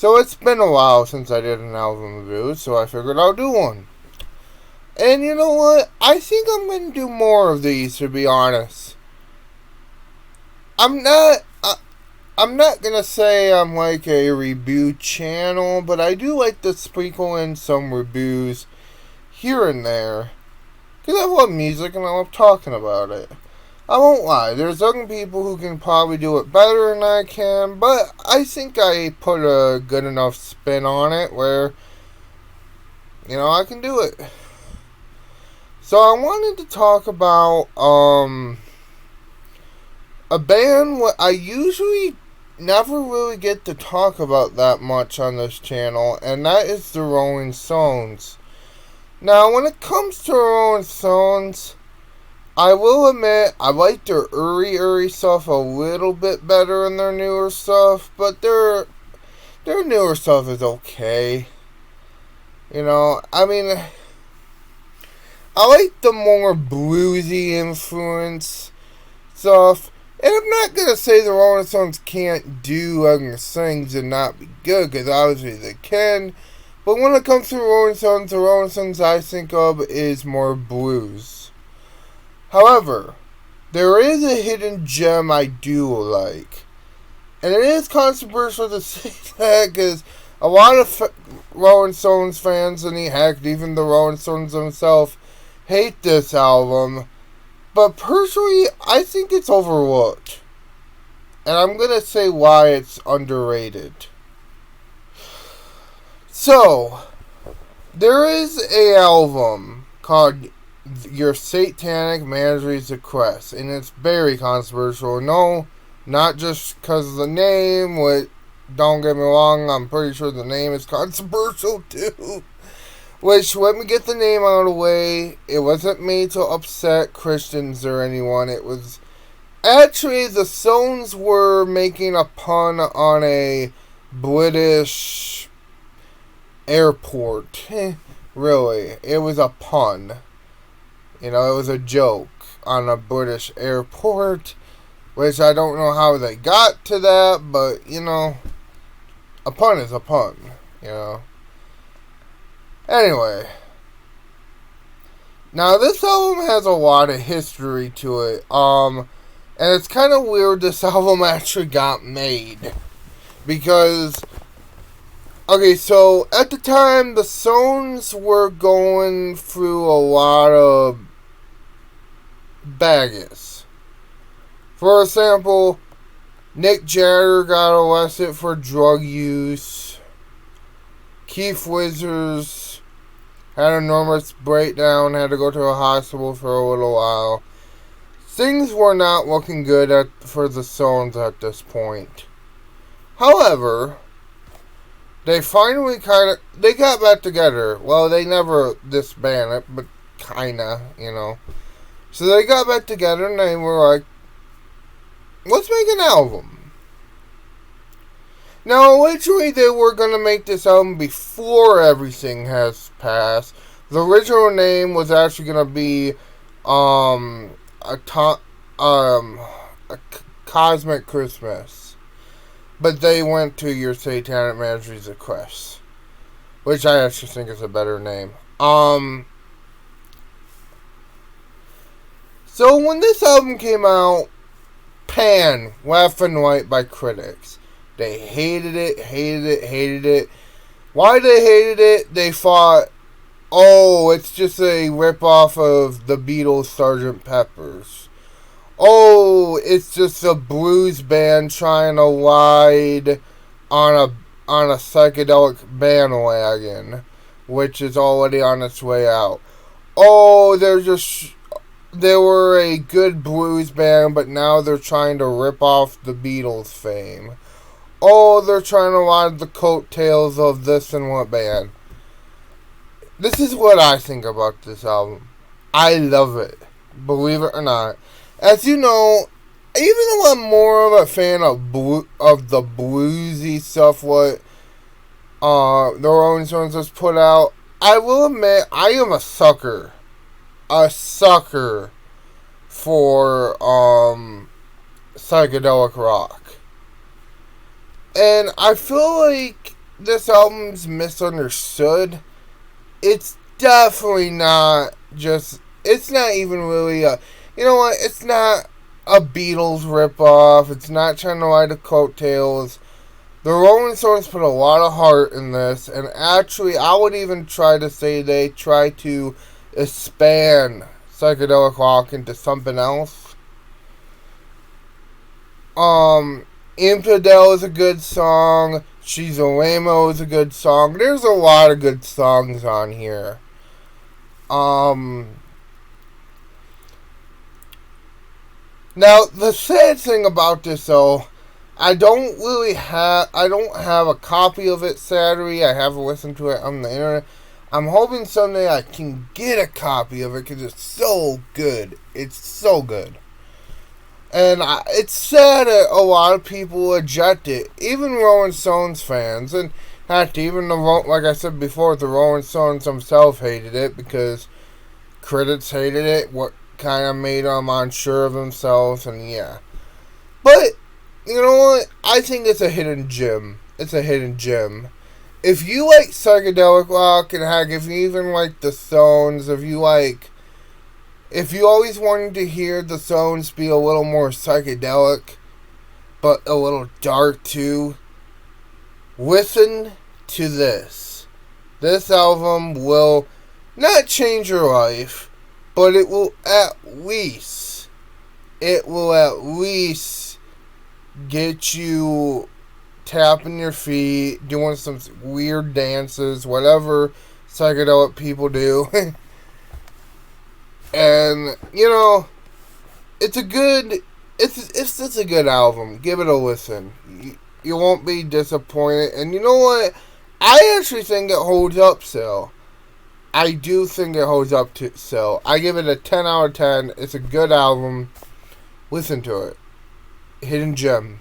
So it's been a while since I did an album review, so I figured I'll do one. And you know what? I think I'm going to do more of these, to be honest. I'm not going to say I'm like a review channel, but I do like to sprinkle in some reviews here and there. Because I love music and I love talking about it. I won't lie, there's other people who can probably do it better than I can, but I think I put a good enough spin on it where, I can do it. So I wanted to talk about a band what I usually never really get to talk about that much on this channel, and that is the Rolling Stones. Now, when it comes to Rolling Stones, I will admit I like their early stuff a little bit better than their newer stuff, but their newer stuff is okay. I like the more bluesy influence stuff. And I'm not going to say the Rolling Stones can't do other things and not be good, because obviously they can. But when it comes to the Rolling Stones I think of is more blues. However, there is a hidden gem I do like. And it is controversial to say that, because a lot of Rolling Stones fans, and heck, even the Rolling Stones themselves, hate this album, but personally, I think it's overlooked. And I'm going to say why it's underrated. So, there is an album called Your Satanic Majesties Request, and it's very controversial. No, not just because of the name, don't get me wrong, I'm pretty sure the name is controversial too. Which, let me get the name out of the way, it wasn't made to upset Christians or anyone. It was actually, the Stones were making a pun on a British airport. Really, it was a pun. It was a joke on a British airport, which I don't know how they got to that, but, a pun is a pun, Anyway, now this album has a lot of history to it, and it's kind of weird this album actually got made, because, okay, so at the time, the Stones were going through a lot of baggage. For example, Mick Jagger got arrested for drug use. Keith Richards had a nervous breakdown, had to go to a hospital for a little while. Things were not looking good for the Stones at this point. However, they finally they got back together. Well, they never disbanded, but kinda, So they got back together and they were like, let's make an album. Now, originally they were going to make this album before everything has passed. The original name was actually going to be a Cosmic Christmas. But they went to Your Satanic Majesty's Request, which I actually think is a better name. So when this album came out, panned left and right by critics. They hated it. Why they hated it? They thought, oh, it's just a ripoff of the Beatles' Sgt. Pepper's. Oh, it's just a blues band trying to ride on a psychedelic bandwagon, which is already on its way out. Oh, they were a good blues band, but now they're trying to rip off the Beatles' fame. Oh, they're trying to ride the coattails of this and what band. This is what I think about this album. I love it. Believe it or not. As you know, even though I'm more of a fan of the bluesy stuff what the Rolling Stones has put out, I will admit I am a sucker for psychedelic rock. And I feel like this album's misunderstood. It's definitely not just. It's not even really a. You know what? It's not a Beatles ripoff. It's not trying to ride the coattails. The Rolling Stones put a lot of heart in this, and actually, I would even try to say they try to expand psychedelic rock into something else. Infidel is a good song. She's a Lamo is a good song. There's a lot of good songs on here. Now, the sad thing about this, though, I don't have a copy of it, sadly. I haven't listened to it on the internet. I'm hoping someday I can get a copy of it because it's so good. It's so good. And it's sad that a lot of people reject it. Even Rolling Stones fans. And heck, even like I said before, the Rolling Stones themselves hated it because critics hated it. What kind of made them unsure of themselves, and yeah. But, you know what? I think it's a hidden gem. It's a hidden gem. If you like psychedelic rock, and heck, if you even like the Stones, if you always wanted to hear the Stones be a little more psychedelic, but a little dark too, listen to this. This album will not change your life, but it will at least get you tapping your feet, doing some weird dances, whatever psychedelic people do. And, you know, it's just a good album. Give it a listen. You won't be disappointed. And you know what? I actually think it holds up still. I do think it holds up to still. I give it a 10 out of 10. It's a good album. Listen to it. Hidden gem.